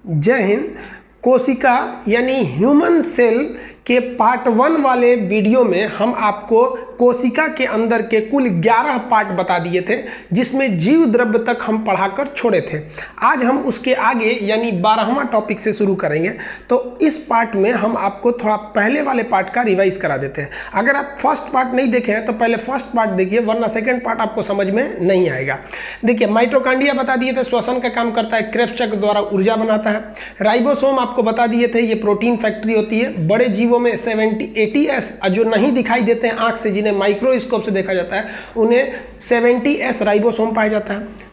जय हिंद। कोशिका यानी ह्यूमन सेल के पार्ट 1 वाले वीडियो में हम आपको कोशिका के अंदर के कुल 11 पार्ट बता दिए थे, जिसमें जीव द्रव्य तक हम पढ़ाकर छोड़े थे। आज हम उसके आगे यानी 12वां टॉपिक से शुरू करेंगे। तो इस पार्ट में हम आपको थोड़ा पहले वाले पार्ट का रिवाइज करा देते हैं। अगर आप फर्स्ट पार्ट नहीं देखे हैं तो पहले फर्स्ट पार्ट देखिए, वरना सेकेंड पार्ट आपको समझ में नहीं आएगा। देखिए, माइटोकॉन्ड्रिया बता दिए थे, श्वसन का काम करता है, क्रेब्स चक्र द्वारा ऊर्जा बनाता है। राइबोसोम आपको बता दिए थे, ये प्रोटीन फैक्ट्री होती है। बड़े जीवों में 70-80S जो नहीं दिखाई देते हैं आंख से, जिन्हें माइक्रोस्कोप से देखा जाता है, उन्हें 70S राइबोसोम पाया जाता है।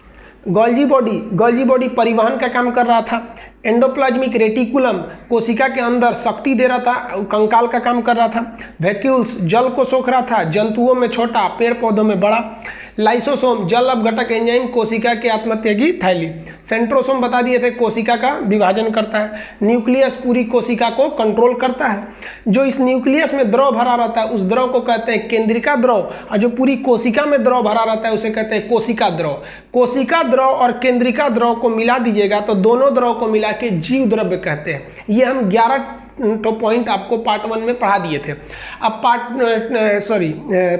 गोल्जी बॉडी परिवहन का काम कर रहा था। एंडोप्लाज्मिक रेटिकुलम कोशिका के अंदर शक्ति दे रहा था, कंकाल का काम कर रहा था। वैक्यूल्स जल को सोख रहा था, जंतुओं में छोटा, पेड़ पौधों में बड़ा। लाइसोसोम जल अपघटक एंजाइम कोशिका के आत्मत्यागी थैली। सेंट्रोसोम बता दिए थे, कोशिका का विभाजन करता है। न्यूक्लियस पूरी कोशिका को कंट्रोल करता है। जो इस न्यूक्लियस में द्रव भरा रहता है उस द्रव को कहते हैं केंद्रिका द्रव, और जो पूरी कोशिका में द्रव भरा रहता है उसे कहते हैं कोशिका द्रव। कोशिका द्रव और केंद्रिका द्रव को मिला दीजिएगा तो दोनों द्रव को मिला के जीव द्रव्य कहते हैं। ये हम 11 पॉइंट आपको पार्ट 1 में पढ़ा दिए थे। अब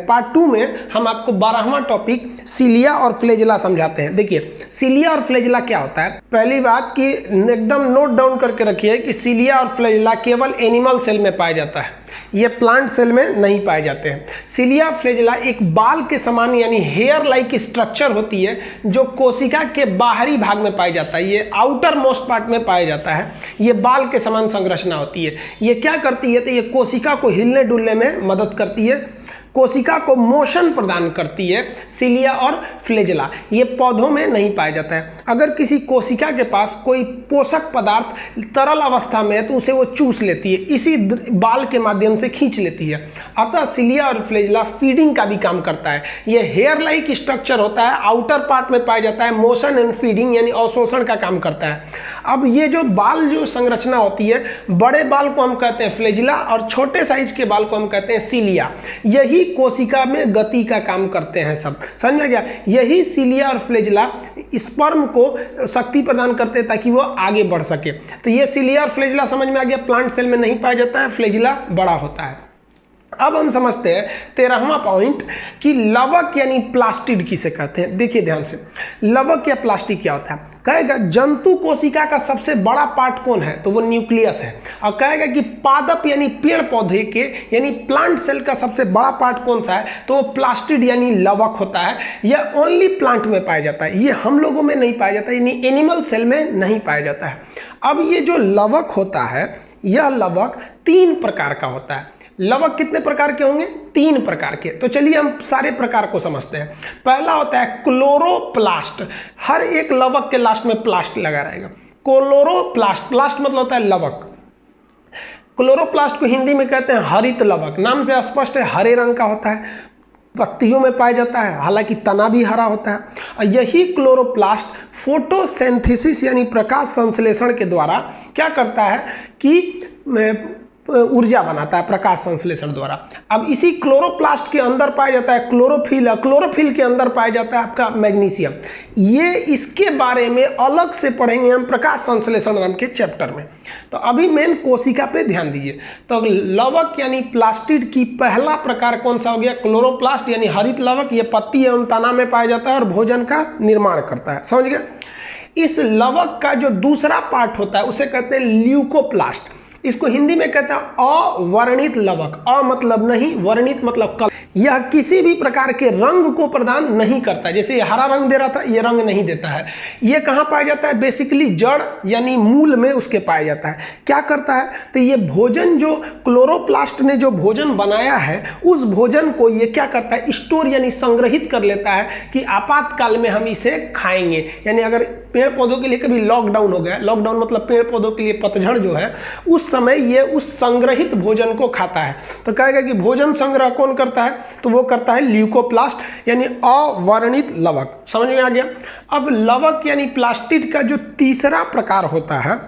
पार्ट 2 में हम आपको 12वां टॉपिक सिलिया और फ्लैजेला समझाते हैं। देखिए, सिलिया और फ्लैजेला क्या होता है। पहली बात कि एकदम नोट डाउन करके रखिए कि सिलिया और फ्लैजेला केवल एनिमल सेल में पाया जाता है, ये प्लांट सेल में नहीं पाए जाते हैं। सिलिया फ्लैजेला एक बाल के समान यानी हेयर लाइक स्ट्रक्चर होती है, जो कोशिका के बाहरी भाग में पाया जाता है। ये आउटर मोस्ट पार्ट में पाया जाता है। ये बाल के समान संरचना होती है। ये क्या करती है तो ये कोशिका को हिलने डुलने में मदद करती है, कोशिका को मोशन प्रदान करती है। सिलिया और फ्लैजेला ये पौधों में नहीं पाया जाता है। अगर किसी कोशिका के पास कोई पोषक पदार्थ तरल अवस्था में है तो उसे वो चूस लेती है, इसी बाल के माध्यम से खींच लेती है। अतः सिलिया और फ्लैजेला फीडिंग का भी काम करता है। ये हेयर लाइक स्ट्रक्चर होता है, आउटर पार्ट में पाया जाता है, मोशन एंड फीडिंग यानी अवशोषण का काम करता है। अब ये जो बाल जो संरचना होती है, बड़े बाल को हम कहते हैं फ्लैजेला और छोटे साइज के बाल को हम कहते हैं सिलिया। यही कोशिका में गति का काम करते हैं। सब समझ गया। यही सिलिया और फ्लैजेला स्पर्म को शक्ति प्रदान करते हैं ताकि वो आगे बढ़ सके। तो ये सिलिया और फ्लैजेला समझ में आ गया। प्लांट सेल में नहीं पाया जाता है, फ्लैजेला बड़ा होता है। अब हम समझते हैं 13वां पॉइंट कि लवक यानी प्लास्टिड किसे कहते हैं। देखिए ध्यान से, लवक या प्लास्टिड क्या होता है। कहेगा जंतु कोशिका का सबसे बड़ा पार्ट कौन है तो वो न्यूक्लियस है। और कहेगा कि पादप यानी पेड़ पौधे के यानी प्लांट सेल का सबसे बड़ा पार्ट कौन सा है तो वो प्लास्टिड यानी लवक होता है। यह ओनली प्लांट में पाया जाता है, ये हम लोगों में नहीं पाया जाता, यानी एनिमल सेल में नहीं पाया जाता है। अब ये जो लवक होता है, यह लवक 3 प्रकार का होता है। लवक कितने प्रकार के होंगे? 3 प्रकार के। तो चलिए हम सारे प्रकार को समझते हैं। पहला होता है क्लोरोप्लास्ट। हर एक लवक के लास्ट में प्लास्ट लगा रहेगा। क्लोरोप्लास्ट, प्लास्ट मतलब होता है लवक। क्लोरोप्लास्ट को हिंदी में कहते हैं हरित लवक। नाम से स्पष्ट है, हरे रंग का होता है, पत्तियों में पाया जाता है, हालांकि तना भी हरा होता है। और यही क्लोरोप्लास्ट फोटोसिंथेसिस यानी प्रकाश संश्लेषण के द्वारा क्या करता है कि ऊर्जा बनाता है, प्रकाश संश्लेषण द्वारा। अब इसी क्लोरोप्लास्ट के अंदर पाया जाता है क्लोरोफिल, क्लोरोफिल के अंदर पाया जाता है आपका मैग्नीशियम। ये इसके बारे में अलग से पढ़ेंगे हम प्रकाश संश्लेषण नाम के चैप्टर में। तो अभी मेन कोशिका पे ध्यान दीजिए। तो लवक यानी प्लास्टिड की पहला प्रकार कौन सा हो गया? क्लोरोप्लास्ट यानी हरित लवक। ये पत्ती एवं तना में पाया जाता है और भोजन का निर्माण करता है। समझ गए। इस लवक का जो दूसरा पार्ट होता है उसे कहते हैं ल्यूकोप्लास्ट। इसको हिंदी में कहते हैं अवर्णित लवक। अ मतलब नहीं, वर्णित मतलब कलर। यह किसी भी प्रकार के रंग को प्रदान नहीं करता। जैसे ये हरा रंग दे रहा था, ये रंग नहीं देता है। ये कहाँ पाया जाता है? बेसिकली जड़ यानी मूल में उसके पाया जाता है। क्या करता है तो ये भोजन जो क्लोरोप्लास्ट ने जो भोजन बनाया है उस भोजन को ये क्या करता है? स्टोर यानी संग्रहित कर लेता है कि आपातकाल में हम इसे खाएंगे। यानी अगर पेड़ पौधों के लिए कभी लॉकडाउन हो गया, लॉकडाउन मतलब पेड़ पौधों के लिए पतझड़ जो है, उस समय ये उस संग्रहित भोजन को खाता है। तो कहेगा कि भोजन संग्रह कौन करता है तो वो करता है ल्यूकोप्लास्ट यानी अवर्णित लवक। समझ में आ गया। अब लवक यानी प्लास्टिड का जो तीसरा प्रकार होता है,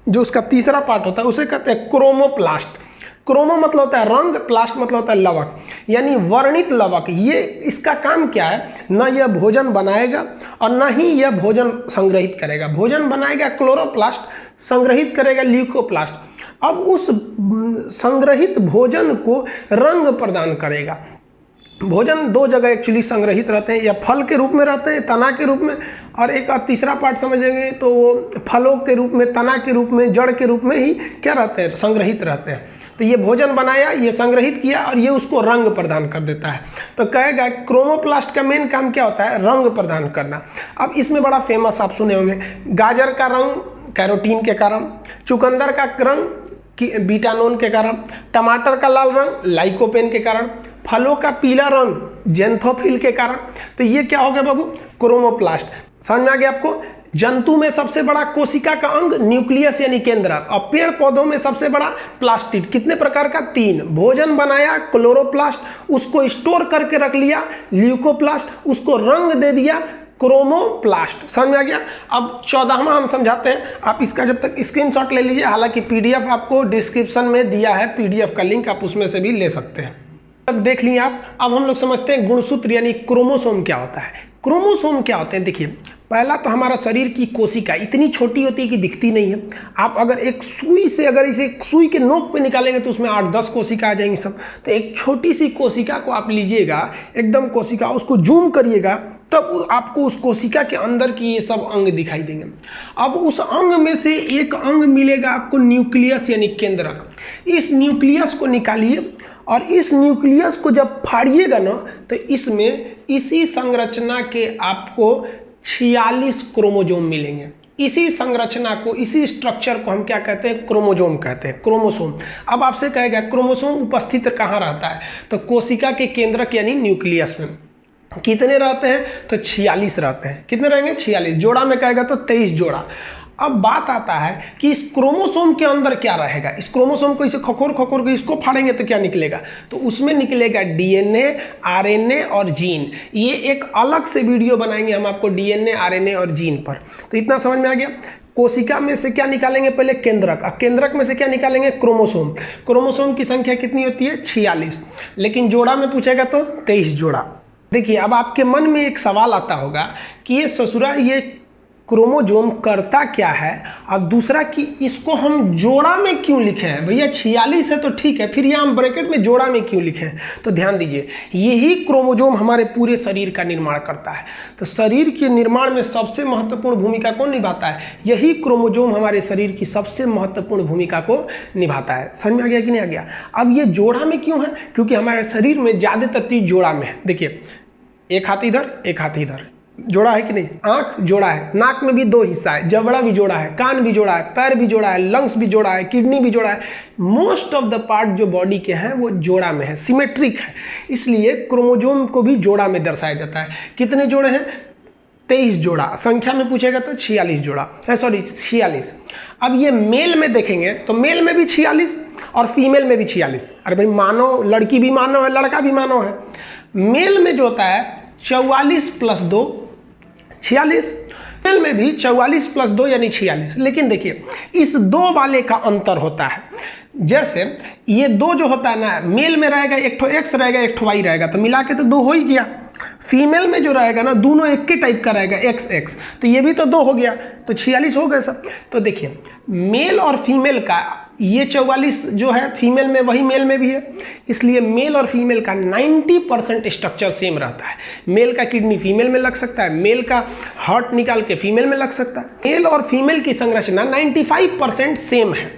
जो उसका तीसरा पार्ट होता है उसे कहते हैं क्रोमोप्लास्ट। क्रोमो मतलब होता है रंग, प्लास्ट मतलब होता है लवक, यानी वर्णित लवक। ये इसका काम क्या है, न यह भोजन बनाएगा और न ही यह भोजन संग्रहित करेगा। भोजन बनाएगा क्लोरोप्लास्ट, संग्रहित करेगा ल्यूकोप्लास्ट। अब उस संग्रहित भोजन को रंग प्रदान करेगा। भोजन दो जगह एक्चुअली संग्रहित रहते हैं, या फल के रूप में रहते हैं, तना के रूप में, और एक तीसरा पार्ट समझेंगे तो वो फलों के रूप में, तना के रूप में, जड़ के रूप में ही क्या रहते हैं, संग्रहित रहते हैं। तो ये भोजन बनाया, ये संग्रहित किया और ये उसको रंग प्रदान कर देता है। तो कहेगा क्रोमोप्लास्ट का मेन काम क्या होता है, रंग प्रदान करना। अब इसमें बड़ा फेमस आप सुने होंगे, गाजर का रंग कैरोटीन के कारण, चुकंदर का रंग बीटानोन के कारण, टमाटर का लाल रंग लाइकोपेन के कारण, फलों का पीला रंग जेंथोफिल के कारण। तो ये क्या हो गया बाबू, क्रोमोप्लास्ट। समझ में आ गया आपको। जंतु में सबसे बड़ा कोशिका का अंग न्यूक्लियस यानी केंद्रक, और पेड़ पौधों में सबसे बड़ा प्लास्टिड। कितने प्रकार का, 3। भोजन बनाया क्लोरोप्लास्ट, उसको स्टोर करके रख लिया ल्यूकोप्लास्ट, उसको रंग दे दिया क्रोमोप्लास्ट। समझ में आ गया। अब 14वां हम समझाते हैं, आप इसका जब तक स्क्रीनशॉट ले लीजिए, हालांकि पीडीएफ आपको डिस्क्रिप्शन में दिया है, पीडीएफ का लिंक, आप उसमें से भी ले सकते हैं। अब देख लिए आप। अब हम लोग समझते हैं गुणसूत्र यानी क्रोमोसोम क्या होता है। क्रोमोसोम क्या होते हैं, देखिए पहला तो हमारा शरीर की कोशिका इतनी छोटी होती है कि दिखती नहीं है। आप अगर एक सुई से, अगर इसे सुई के नोक पे निकालेंगे तो उसमें 8-10 कोशिका आ जाएंगी सब। तो एक छोटी सी कोशिका को आप लीजिएगा, एकदम कोशिका, उसको जूम करिएगा, तब आपको उस कोशिका के अंदर की ये सब अंग दिखाई देंगे। अब उस अंग में से एक अंग मिलेगा आपको न्यूक्लियस यानी केंद्रक। इस न्यूक्लियस को निकालिए और इस न्यूक्लियस को जब फाड़िएगा ना, तो इसमें इसी संरचना के आपको 46 क्रोमोसोम मिलेंगे। इसी संरचना को, इसी स्ट्रक्चर को हम क्या कहते हैं, क्रोमोसोम कहते हैं, क्रोमोसोम। अब आपसे कहेगा क्रोमोसोम उपस्थित कहाँ रहता है, तो कोशिका के केंद्रक यानी न्यूक्लियस में। कितने रहते हैं, तो 46 रहते हैं। कितने रहेंगे, 46। जोड़ा में कहेगा तो 23 जोड़ा। अब बात आता है कि इस क्रोमोसोम के अंदर क्या रहेगा। इस क्रोमोसोम को इसे खखोर खखोर के इसको फाड़ेंगे तो क्या निकलेगा, तो उसमें निकलेगा डीएनए, आरएनए और जीन। ये एक अलग से वीडियो बनाएंगे हम आपको डीएनए, आरएनए और जीन पर। तो इतना समझ में आ गया। कोशिका में से क्या निकालेंगे, पहले केंद्रक, और केंद्रक में से क्या निकालेंगे, क्रोमोसोम। क्रोमोसोम की संख्या कितनी होती है, 46, लेकिन जोड़ा में पूछेगा तो 23 जोड़ा। देखिए अब आपके मन में एक सवाल आता होगा कि ये ससुरा, ये क्रोमोसोम करता क्या है, और दूसरा कि इसको हम जोड़ा में क्यों लिखे हैं। भैया 46 है तो ठीक है, फिर यहाँ हम ब्रैकेट में जोड़ा में क्यों लिखे हैं। तो ध्यान दीजिए, यही क्रोमोसोम हमारे पूरे शरीर का निर्माण करता है। तो शरीर के निर्माण में सबसे महत्वपूर्ण भूमिका कौन निभाता है, यही क्रोमोसोम हमारे शरीर की सबसे महत्वपूर्ण भूमिका को निभाता है। समझ में आ गया कि नहीं आ गया। अब ये जोड़ा में क्यों है, क्योंकि हमारे शरीर में ज़्यादातर चीज जोड़ा में है। देखिए एक हाथ इधर, एक हाथ इधर, जोड़ा है कि नहीं। आंख जोड़ा है, नाक में भी 2 हिस्सा है, जबड़ा भी जोड़ा है, कान भी जोड़ा है, पैर भी जोड़ा है, लंग्स भी जोड़ा है, किडनी भी जोड़ा है। मोस्ट ऑफ द पार्ट जो बॉडी के हैं वो जोड़ा में है, सिमेट्रिक है। इसलिए क्रोमोसोम को भी जोड़ा में दर्शाया जाता है। कितने जोड़े हैं, 23 जोड़ा। संख्या में पूछेगा तो 46 जोड़ा है, सॉरी 46। अब ये मेल में देखेंगे तो मेल में भी 46 और फीमेल में भी 46। अरे भाई मानव, लड़की भी मानव है, लड़का भी मानव है। मेल में जो होता है 44 + 2 46, मेल में भी 44 + 2 यानी 46। लेकिन देखिए इस 2 वाले का अंतर होता है। जैसे ये 2 जो होता है ना, मेल में रहेगा एक ठो एक्स रहेगा, एक ठो वाई रहेगा, तो मिला के तो 2 हो ही गया। फीमेल में जो रहेगा ना, दोनों एक के टाइप का रहेगा, एक्स एक्स, तो ये भी तो 2 हो गया, तो 46 हो गए सब। तो देखिए मेल और फीमेल का ये 44 जो है फीमेल में, वही मेल में भी है। इसलिए मेल और फीमेल का 90% स्ट्रक्चर सेम रहता है। मेल का किडनी फीमेल में लग सकता है, मेल का हार्ट निकाल के फीमेल में लग सकता है। मेल और फीमेल की संरचना 95% सेम है।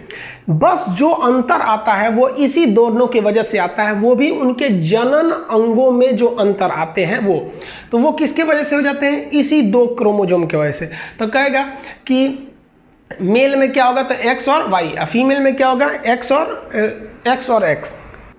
बस जो अंतर आता है वो इसी दोनों की वजह से आता है, वो भी उनके जनन अंगों में जो अंतर आते हैं वो, तो वो किसके वजह से हो जाते हैं, इसी 2 क्रोमोसोम की वजह से। तो कहेगा कि मेल में क्या होगा तो एक्स और वाई, फीमेल में क्या होगा एक्स और एक्स।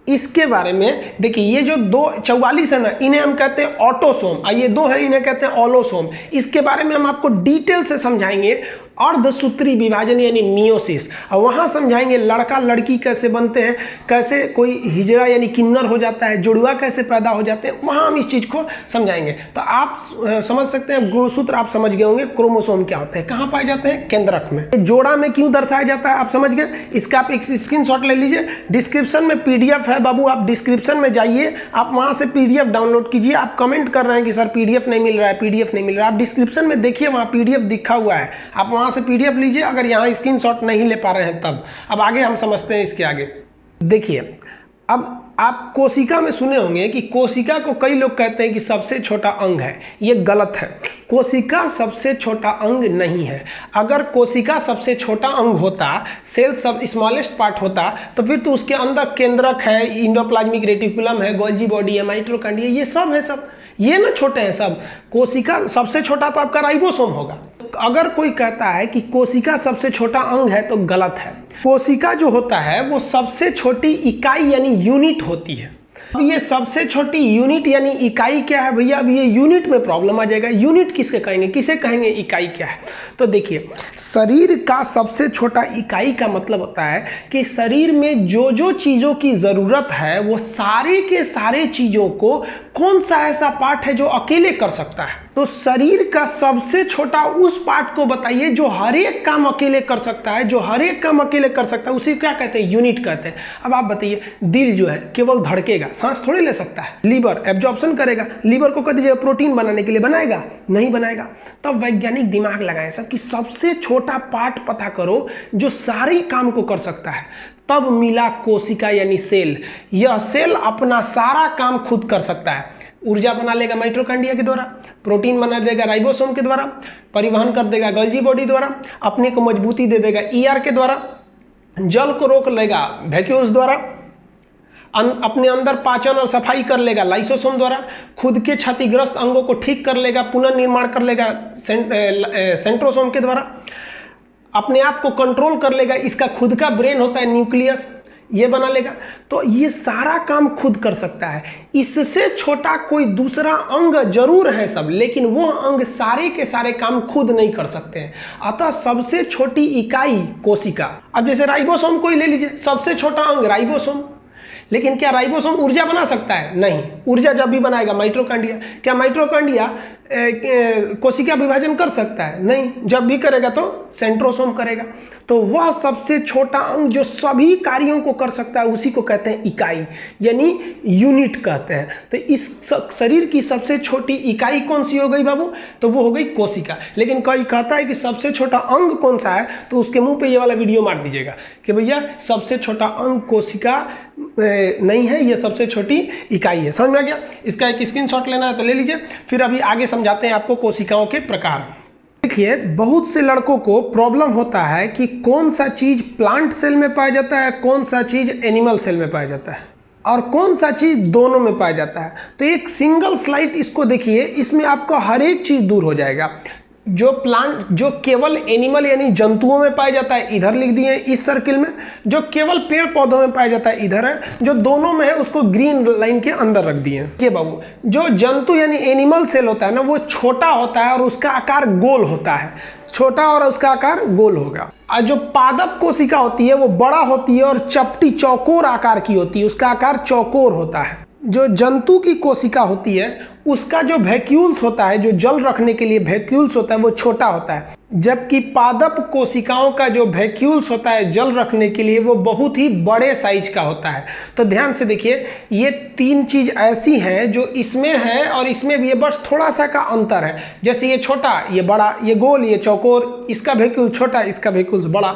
इसके बारे में देखिए, ये जो 44 है ना, इन्हें हम कहते हैं ऑटोसोम, और ये 2 है इन्हें कहते हैं ऑलोसोम। इसके बारे में हम आपको डिटेल से समझाएंगे अर्धसूत्री विभाजन यानी मियोसिस, और वहाँ समझाएंगे लड़का लड़की कैसे बनते हैं, कैसे कोई हिजड़ा यानी किन्नर हो जाता है, जुड़वा कैसे पैदा हो जाते हैं, वहाँ हम इस चीज़ को समझाएंगे। तो आप समझ सकते हैं गुणसूत्र आप समझ गए होंगे। क्रोमोसोम क्या होते हैं, कहाँ पाए जाते हैं, केंद्रक में। जोड़ा में क्यों दर्शाया जाता है आप समझ गए। इसका आप एक स्क्रीनशॉट ले लीजिए, डिस्क्रिप्शन में PDF है बाबू, आप डिस्क्रिप्शन में जाइए, आप वहाँ से PDF डाउनलोड कीजिए। आप कमेंट कर रहे हैं कि सर PDF नहीं मिल रहा है, PDF नहीं मिल रहा है, आप डिस्क्रिप्शन में देखिए, वहाँ PDF दिखा हुआ है, आप वहाँ से PDF लीजिए। अगर यहाँ स्क्रीनशॉट नहीं ले पा रहे हैं तब अब आगे हम समझते हैं इसके आगे। देखिए, अब आप कोशिका में सुने होंगे कि कोशिका को कई लोग कहते हैं कि सबसे छोटा अंग है, ये गलत है। कोशिका सबसे छोटा अंग नहीं है। अगर कोशिका सबसे छोटा अंग होता, सेल सब स्मॉलेस्ट पार्ट होता, तो फिर तो उसके अंदर केंद्रक है, इंडोप्लाज्मिक रेटिकुलम है, गोल्जी बॉडी है, माइटोकॉन्ड्रिया, ये सब है, सब ये ना छोटे हैं सब। कोशिका सबसे छोटा तो आपका राइबोसोम होगा। अगर कोई कहता है कि कोशिका सबसे छोटा अंग है तो गलत है। कोशिका जो होता है वो सबसे छोटी इकाई यानी यूनिट होती है। अब ये सबसे छोटी यूनिट यानी इकाई क्या है भैया, अब ये यूनिट में प्रॉब्लम आ जाएगा। यूनिट किसके कहेंगे, किसे कहेंगे इकाई क्या है। तो देखिए, शरीर का सबसे छोटा इकाई का मतलब होता है कि शरीर में जो जो चीज़ों की ज़रूरत है वो सारे के सारे चीज़ों को कौन सा ऐसा पार्ट है जो अकेले कर सकता है। तो शरीर का सबसे छोटा उस पार्ट को बताइए जो हर एक काम अकेले कर सकता है, जो हर एक काम अकेले कर सकता है, उसे क्या कहते हैं, यूनिट कहते हैं। अब आप बताइए, दिल जो है केवल धड़केगा, सांस थोड़ी ले सकता है। लीवर एब्जॉर्प्शन करेगा, लीवर को कह दीजिएगा प्रोटीन बनाने के लिए, बनाएगा नहीं बनाएगा। तब वैज्ञानिक दिमाग लगाए सब कि सबसे छोटा पार्ट पता करो जो सारे काम को कर सकता है। तब मिला कोशिका यानी सेल। यह सेल अपना सारा काम खुद कर सकता है। ऊर्जा बना लेगा माइटोकॉन्ड्रिया के द्वारा, प्रोटीन बना देगा राइबोसोम के द्वारा, परिवहन कर देगा गोल्जी बॉडी द्वारा, अपने को मजबूती दे देगा ER के द्वारा, जल को रोक लेगा वैक्यूल्स द्वारा, अपने अंदर पाचन और सफाई कर लेगा लाइसोसोम द्वारा, खुद के क्षतिग्रस्त अंगों को ठीक कर लेगा, पुनर्निर्माण कर लेगा सेंट्रोसोम के द्वारा, अपने आप को कंट्रोल कर लेगा, इसका खुद का ब्रेन होता है न्यूक्लियस, ये बना लेगा। तो ये सारा काम खुद कर सकता है। इससे छोटा कोई दूसरा अंग जरूर है सब, लेकिन वो अंग सारे के सारे काम खुद नहीं कर सकते हैं। अतः सबसे छोटी इकाई कोशिका। अब जैसे राइबोसोम को ही ले लीजिए, सबसे छोटा अंग राइबोसोम, लेकिन क्या राइबोसोम ऊर्जा बना सकता है, नहीं। ऊर्जा जब भी बनाएगा माइटोकॉन्ड्रिया। क्या माइटोकॉन्ड्रिया कोशिका विभाजन कर सकता है, नहीं। जब भी करेगा तो सेंट्रोसोम करेगा। तो वह सबसे छोटा अंग जो सभी कार्यों को कर सकता है उसी को कहते हैं इकाई यानी यूनिट कहते हैं। तो इस शरीर की सबसे छोटी इकाई कौन सी हो गई बाबू, तो वो हो गई कोशिका। लेकिन कोई कहता है कि सबसे छोटा अंग कौन सा है, तो उसके मुंह पे ये वाला वीडियो मार दीजिएगा कि भैया सबसे छोटा अंग कोशिका नहीं है, ये सबसे छोटी इकाई है। समझ में आ गया। इसका एक स्क्रीनशॉट लेना है तो ले लीजिए, फिर अभी आगे समझाते हैं आपको कोशिकाओं के प्रकार। देखिए, बहुत से लड़कों को प्रॉब्लम होता है कि कौन सा चीज प्लांट सेल में पाया जाता है, कौन सा चीज एनिमल सेल में पाया जाता है, और कौन सा चीज दोनों में पाया जाता है। तो एक सिंगल स्लाइड इसको देखिए, इसमें आपका हर एक चीज दूर हो जाएगा। जो प्लांट जो केवल एनिमल यानी जंतुओं में पाया जाता है इधर लिख दिए इस सर्किल में, जो केवल पेड़ पौधों में पाया जाता है इधर है, जो दोनों में है उसको ग्रीन लाइन के अंदर रख दिए। ये बाबू, जो जंतु यानी एनिमल सेल होता है ना, वो छोटा होता है और उसका आकार गोल होता है, छोटा और उसका आकार गोल होगा। और जो पादप कोशिका होती है वो बड़ा होती है और चपटी चौकोर आकार की होती है, उसका आकार चौकोर होता है। जो जंतु की कोशिका होती है उसका जो वैक्यूल्स होता है, जो जल रखने के लिए वैक्यूल्स होता है, वो छोटा होता है, जबकि पादप कोशिकाओं का जो वैक्यूल्स होता है जल रखने के लिए वो बहुत ही बड़े साइज का होता है। तो ध्यान से देखिए, ये तीन चीज ऐसी हैं जो इसमें है और इसमें भी, ये बस थोड़ा सा का अंतर है। जैसे ये छोटा, ये बड़ा, ये गोल, ये चौकोर, इसका वैक्यूल छोटा, इसका वैक्यूल बड़ा।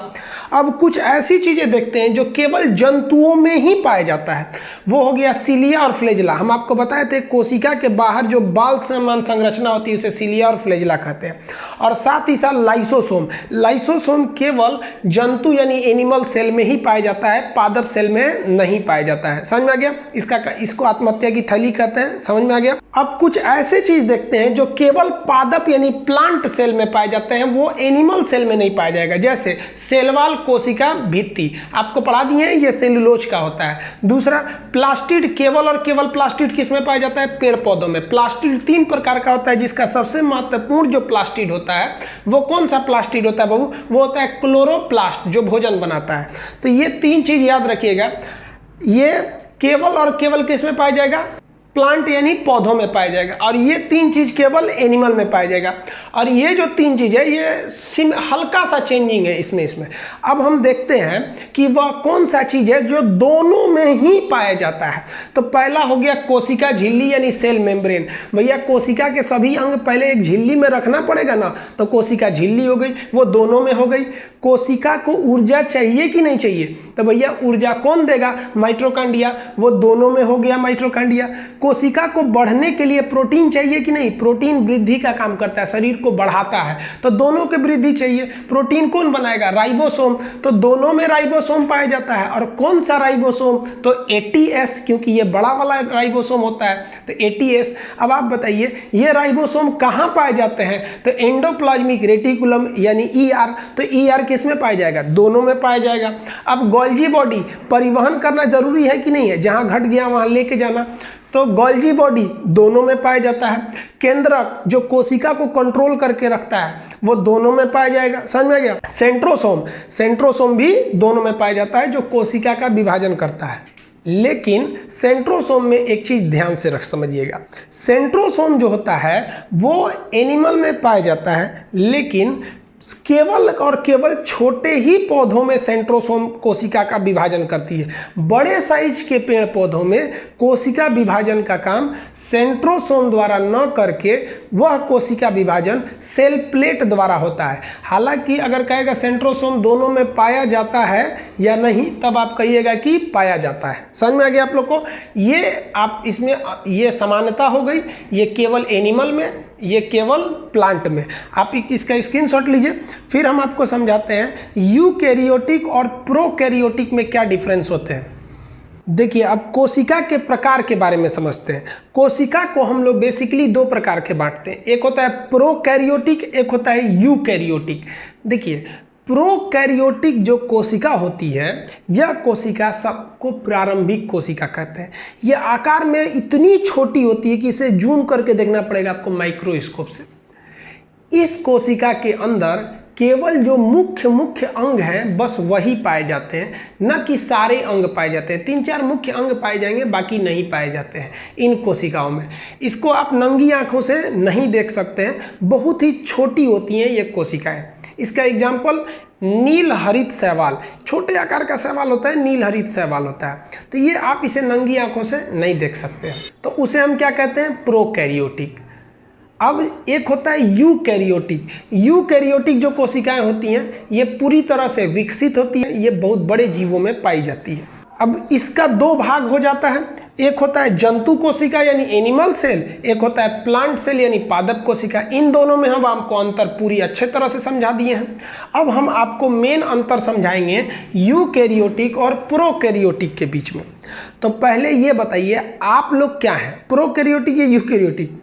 अब कुछ ऐसी चीजें देखते हैं जो केवल जंतुओं में ही पाया जाता है, वो हो गया सिलिया और फ्लैजेला। हम आपको बताए थे कोशिका के बाहर जो बाल समान संरचना होती है उसे सिलिया और फ्लैजेला कहते हैं। और साथ ही साथ लाइसोसोम, लाइसोसोम केवल जंतु यानी एनिमल सेल में ही पाया जाता है, पादप सेल में नहीं पाया जाता है। समझ में आ गया। इसको आत्महत्या की थैली कहते हैं। समझ में आ गया। अब कुछ ऐसे चीज देखते हैं जो केवल पादप यानी प्लांट सेल में पाए जाते हैं, वो एनिमल सेल में नहीं पाया जाएगा। जैसे सेलवाल कोशिका भित्ति आपको पढ़ा दिए हैं, ये सेलुलोज का होता है। दूसरा प्लास्टिड, केवल और केवल प्लास्टिड किस में पाया जाता है, पेड़ पौधों में। प्लास्टिड 3 प्रकार का होता है, जिसका सबसे महत्वपूर्ण जो प्लास्टिड होता है वो कौन सा प्लास्टिड होता है बाबू? वो होता है क्लोरोप्लास्ट, जो भोजन बनाता है। तो ये 3 चीज याद रखिएगा। ये केवल और केवल किस में पाया जाएगा? प्लांट यानी पौधों में पाया जाएगा। और ये 3 चीज केवल एनिमल में पाया जाएगा। और ये जो 3 चीज है ये हल्का सा चेंजिंग है इसमें। अब हम देखते हैं कि वह कौन सा चीज है जो दोनों में ही पाया जाता है। तो पहला हो गया कोशिका झिल्ली यानी सेल मेम्ब्रेन। भैया कोशिका के सभी अंग पहले एक झिल्ली में रखना पड़ेगा ना, तो कोशिका झिल्ली हो गई, वो दोनों में हो गई। कोशिका को ऊर्जा चाहिए कि नहीं चाहिए? तो भैया ऊर्जा कौन देगा? माइटोकॉन्ड्रिया, वो दोनों में हो गया माइटोकॉन्ड्रिया। कोशिका को बढ़ने के लिए प्रोटीन चाहिए कि नहीं? प्रोटीन वृद्धि का काम करता है, शरीर को बढ़ाता है, तो दोनों की वृद्धि चाहिए। प्रोटीन कौन बनाएगा? राइबोसोम, तो दोनों में राइबोसोम पाया जाता है। और कौन सा राइबोसोम? तो ATS, क्योंकि ये बड़ा वाला राइबोसोम होता है, तो ATS। अब आप बताइए ये राइबोसोम कहाँ पाए जाते हैं? तो एंडोप्लाज्मिक रेटिकुलम यानी ER, तो ER किस में पाया जाएगा? दोनों में पाया जाएगा। अब गोल्जी बॉडी परिवहन करना जरूरी है कि नहीं है? जहां घट गया वहां लेके जाना, तो गोल्जी बॉडी दोनों में पाया जाता है। केंद्रक जो कोशिका को कंट्रोल करके रखता है वो दोनों में पाया जाएगा। समझ में आ गया? सेंट्रोसोम भी दोनों में पाया जाता है, जो कोशिका का विभाजन करता है। लेकिन सेंट्रोसोम में एक चीज ध्यान से समझिएगा, सेंट्रोसोम जो होता है वो एनिमल में पाया जाता है, लेकिन केवल और केवल छोटे ही पौधों में सेंट्रोसोम कोशिका का विभाजन करती है। बड़े साइज के पेड़ पौधों में कोशिका विभाजन का काम सेंट्रोसोम द्वारा न करके वह कोशिका विभाजन सेल प्लेट द्वारा होता है। हालांकि अगर कहेगा सेंट्रोसोम दोनों में पाया जाता है या नहीं, तब आप कहिएगा कि पाया जाता है। समझ में आ गया आप लोग को? ये आप इसमें ये समानता हो गई, ये केवल एनिमल में, ये केवल प्लांट में। आप इसका स्क्रीनशॉट लीजिए, फिर हम आपको समझाते हैं यूकैरियोटिक और प्रोकैरियोटिक में क्या डिफरेंस होते हैं। देखिए अब कोशिका के प्रकार के बारे में समझते हैं। कोशिका को हम लोग बेसिकली 2 प्रकार के बांटते हैं, एक होता है प्रोकैरियोटिक, एक होता है यूकैरियोटिक। देखिए प्रोकैरियोटिक जो कोशिका होती है, यह कोशिका सबको प्रारंभिक कोशिका कहते हैं। यह आकार में इतनी छोटी होती है कि इसे जूम करके देखना पड़ेगा आपको माइक्रोस्कोप से। इस कोशिका के अंदर केवल जो मुख्य अंग हैं बस वही पाए जाते हैं, न कि सारे अंग पाए जाते हैं। 3-4 मुख्य अंग पाए जाएंगे, बाकी नहीं पाए जाते हैं इन कोशिकाओं में। इसको आप नंगी आंखों से नहीं देख सकते हैं, बहुत ही छोटी होती हैं ये कोशिकाएं। इसका एग्जाम्पल नील हरित शैवाल, छोटे आकार का शैवाल होता है, नील हरित शैवाल होता है। तो ये आप इसे नंगी आंखों से नहीं देख सकते हैं, तो उसे हम क्या कहते हैं? प्रोकैरियोटिक। अब एक होता है यूकैरियोटिक। यूकैरियोटिक जो कोशिकाएं होती हैं ये पूरी तरह से विकसित होती हैं, ये बहुत बड़े जीवों में पाई जाती है। अब इसका 2 भाग हो जाता है, एक होता है जंतु कोशिका यानी एनिमल सेल, एक होता है प्लांट सेल यानी पादप कोशिका। इन दोनों में हम आपको अंतर पूरी अच्छे तरह से समझा दिए हैं। अब हम आपको मेन अंतर समझाएंगे यूकैरियोटिक और प्रोकैरियोटिक के बीच में। तो पहले ये बताइए आप लोग क्या हैं, प्रोकैरियोटिक या यूकैरियोटिक?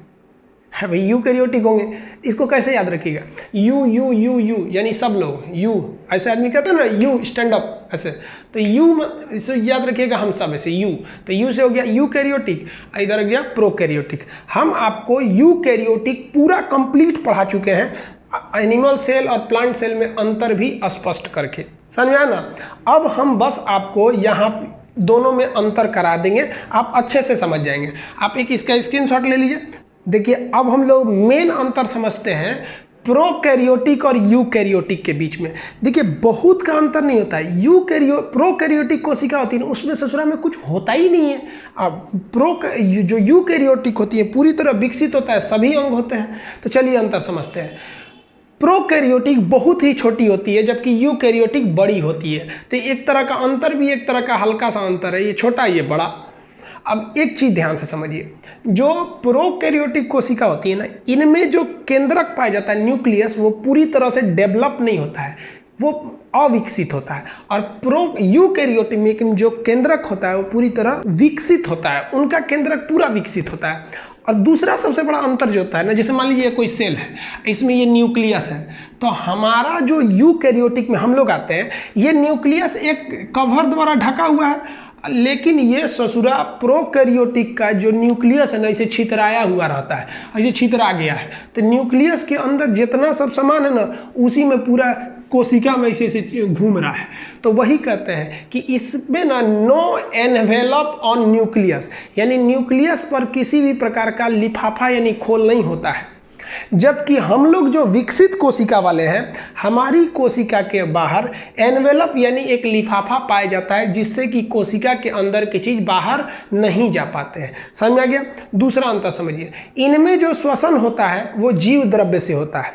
है भाई यूकैरियोटिक होंगे। इसको कैसे याद रखिएगा? यू यानी सब लोग, यू ऐसे आदमी कहते हैं ना, यू स्टैंड अप ऐसे, तो यू इसे याद रखिएगा, हम सब ऐसे यू। तो यू से हो गया यूकैरियोटिक, इधर हो गया प्रोकैरियोटिक। हम आपको यूकैरियोटिक पूरा कंप्लीट पढ़ा चुके हैं, एनिमल सेल और प्लांट सेल में अंतर भी स्पष्ट करके। समझ में आया ना? अब हम बस आपको यहाँ दोनों में अंतर करा देंगे, आप अच्छे से समझ जाएंगे। आप एक इसका स्क्रीनशॉट ले लीजिए। देखिए अब हम लोग मेन अंतर समझते हैं प्रोकैरियोटिक और यूकैरियोटिक के बीच में। देखिए बहुत का अंतर नहीं होता है। प्रोकैरियोटिक कोशिका होती है ना, उसमें ससुरा में कुछ होता ही नहीं है। अब जो यूकैरियोटिक होती है पूरी तरह विकसित होता है, सभी अंग होते हैं। तो चलिए अंतर समझते हैं। प्रोकैरियोटिक बहुत ही छोटी होती है, जबकि यूकैरियोटिक बड़ी होती है। तो एक तरह का अंतर भी एक तरह का हल्का सा अंतर है, ये छोटा ये बड़ा। अब एक चीज ध्यान से समझिए, जो प्रोकैरियोटिक कोशिका होती है ना, इनमें जो केंद्रक पाया जाता है न्यूक्लियस, वो पूरी तरह से डेवलप नहीं होता है, वो अविकसित होता है। और यूकैरियोटिक में जो केंद्रक होता है वो पूरी तरह विकसित होता है, उनका केंद्रक पूरा विकसित होता है। और दूसरा सबसे बड़ा अंतर जो होता है ना, जैसे मान लीजिए कोई सेल है, इसमें ये न्यूक्लियस है, तो हमारा जो यूकैरियोटिक में हम लोग आते हैं, ये न्यूक्लियस एक कवर द्वारा ढका हुआ है, लेकिन ये ससुरा प्रोकैरियोटिक का जो न्यूक्लियस है ना, इसे छितराया हुआ रहता है, ऐसे छितरा गया है। तो न्यूक्लियस के अंदर जितना सब सामान है ना, उसी में पूरा कोशिका में ऐसे घूम रहा है। तो वही कहते हैं कि इसमें ना नो एनवेलप ऑन न्यूक्लियस, यानी न्यूक्लियस पर किसी भी प्रकार का लिफाफा यानी खोल नहीं होता है। जबकि हम लोग जो विकसित कोशिका वाले हैं, हमारी कोशिका के बाहर एनवेलप यानी एक लिफाफा पाया जाता है, जिससे कि कोशिका के अंदर की चीज बाहर नहीं जा पाते हैं। समझ में आ गया? दूसरा अंतर समझिए, इनमें जो श्वसन होता है वो जीव द्रव्य से होता है,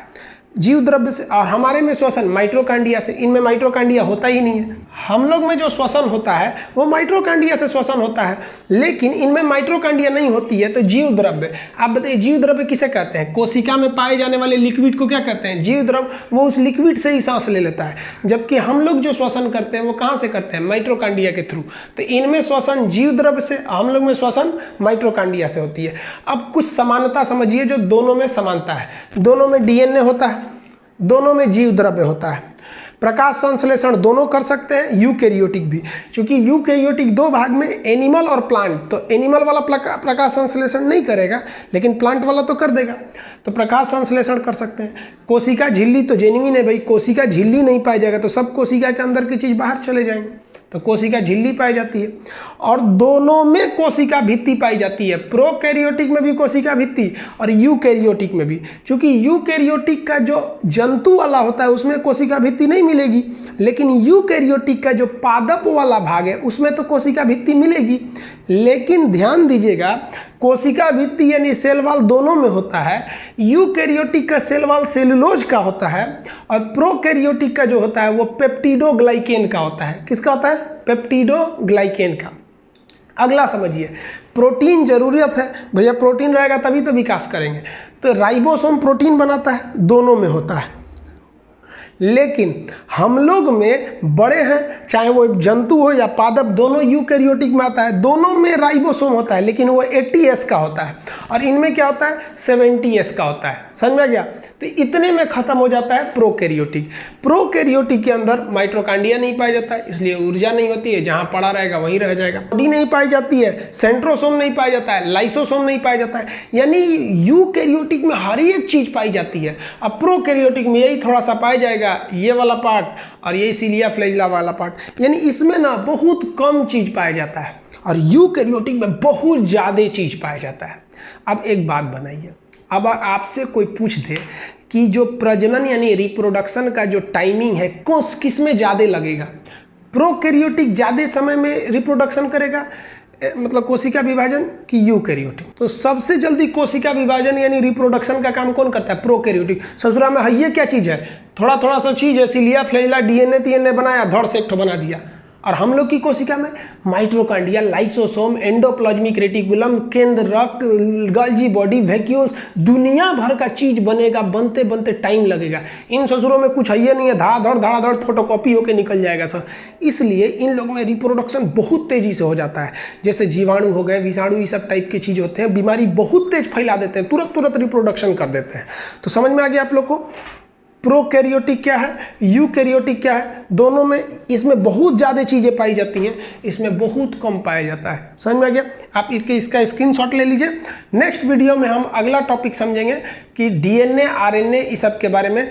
जीव द्रव्य से, और हमारे में श्वसन माइटोकॉन्ड्रिया से। इनमें माइटोकॉन्ड्रिया होता ही नहीं है। हम लोग में जो श्वसन होता है वो माइटोकॉन्ड्रिया से श्वसन होता है, लेकिन इनमें माइटोकॉन्ड्रिया नहीं होती है। तो जीव द्रव्य, आप बताइए जीव द्रव्य किसे कहते हैं? कोशिका में पाए जाने वाले लिक्विड को क्या कहते हैं? जीव द्रव्य। वो उस लिक्विड से ही सांस ले लेता है, जबकि हम लोग जो श्वसन करते हैं वो कहाँ से करते हैं? माइटोकॉन्ड्रिया के थ्रू। तो इनमें श्वसन जीव द्रव्य से, हम लोग में श्वसन माइटोकॉन्ड्रिया से होती है। अब कुछ समानता समझिए जो दोनों में समानता है। दोनों में डीएनए होता है, दोनों में जीव द्रव्य होता है। प्रकाश संश्लेषण दोनों कर सकते हैं, यूकैरियोटिक भी, क्योंकि यूकैरियोटिक दो भाग में, एनिमल और प्लांट। तो एनिमल वाला प्रकाश संश्लेषण नहीं करेगा, लेकिन प्लांट वाला तो कर देगा। तो प्रकाश संश्लेषण कर सकते हैं। कोशिका झिल्ली तो जेन्युइन है भाई, कोशिका झिल्ली नहीं पाया जाएगा तो सब कोशिका के अंदर की चीज बाहर चले जाएंगे, तो कोशिका झिल्ली पाई जाती है। और दोनों में कोशिका भित्ति पाई जाती है, प्रोकैरियोटिक में भी कोशिका भित्ति और यूकैरियोटिक में भी। क्योंकि यूकैरियोटिक का जो जंतु वाला होता है उसमें कोशिका भित्ति नहीं मिलेगी, लेकिन यूकैरियोटिक का जो पादप वाला भाग है उसमें तो कोशिका भित्ति मिलेगी। लेकिन ध्यान दीजिएगा, कोशिका भित्ति यानी सेल वॉल दोनों में होता है। यूकैरियोटिक का सेल वॉल सेलुलोज का होता है, और प्रोकैरियोटिक का जो होता है वो पेप्टिडोग्लाइकेन का होता है। किसका होता है? पेप्टिडोग्लाइकेन का। अगला समझिए, प्रोटीन जरूरत है भैया, प्रोटीन रहेगा तभी तो विकास करेंगे। तो राइबोसोम प्रोटीन बनाता है, दोनों में होता है। लेकिन हम लोग में बड़े हैं, चाहे वो जंतु हो या पादप, दोनों यूकैरियोटिक में आता है। दोनों में राइबोसोम होता है, लेकिन वो 80S का होता है, और इनमें क्या होता है? 70S का होता है। समझ में आ गया? तो इतने में खत्म हो जाता है प्रोकैरियोटिक। प्रोकैरियोटिक के अंदर माइटोकॉन्ड्रिया नहीं पाया जाता है, इसलिए ऊर्जा नहीं होती है, जहां पड़ा रहेगा वहीं रह जाएगा। बॉडी नहीं पाई जाती है, सेंट्रोसोम नहीं पाया जाता है, लाइसोसोम नहीं पाया जाता है। यानी यूकैरियोटिक में हर एक चीज पाई जाती है। अब प्रोकैरियोटिक में यही थोड़ा सा पाया जाएगा, ये वाला पार्ट, और यही सिलिया फ्लैजिला वाला पार्ट। यानी इसमें ना बहुत कम चीज पाया जाता है, और यूकैरियोटिक में बहुत ज्यादा चीज पाया जाता है। अब एक बात बनाइए, अब आपसे कोई पूछ दे कि जो प्रजनन यानी रिप्रोडक्शन का जो टाइमिंग है किस में ज़्यादा लगेगा? प्रोकैरियोटिक ज़्यादा समय में रिप्रोडक्शन करेगा, मतलब कोशिका विभाजन, की यूकैरियोटिक? तो सबसे जल्दी कोशिका विभाजन यानी रिप्रोडक्शन का काम कौन करता है? प्रोकैरियोटिक। ससुरा में है ये क्या चीज़ है? थोड़ा थोड़ा सा चीज़ है, सिलिया फ्लैजिला डीएनए बनाया, धड़ से एक ठो बना दिया। और हम लोग की कोशिका में माइटोकॉन्ड्रिया, लाइसोसोम, एंडोप्लाज्मिक रेटिकुलम, केंद्र, रक्त, गोल्गी बॉडी, वैक्यूल्स, दुनिया भर का चीज बनेगा। बनते बनते टाइम लगेगा। इन ससुरों में कुछ है ये नहीं है, धड़ाधड़ फोटोकॉपी होके निकल जाएगा सर। इसलिए इन लोगों में रिप्रोडक्शन बहुत तेजी से हो जाता है। जैसे जीवाणु हो गए, विषाणु, ये सब टाइप की चीज होते हैं, बीमारी बहुत तेज फैला देते हैं, तुरंत रिप्रोडक्शन कर देते हैं। तो समझ में आ गया आप लोग को? प्रोकैरियोटिक क्या है, यूकैरियोटिक क्या है? दोनों में इसमें बहुत ज़्यादा चीज़ें पाई जाती हैं, इसमें बहुत कम पाया जाता है। समझ में आ गया? आप इसका स्क्रीनशॉट ले लीजिए। नेक्स्ट वीडियो में हम अगला टॉपिक समझेंगे कि डीएनए, आरएनए, इस सब के बारे में।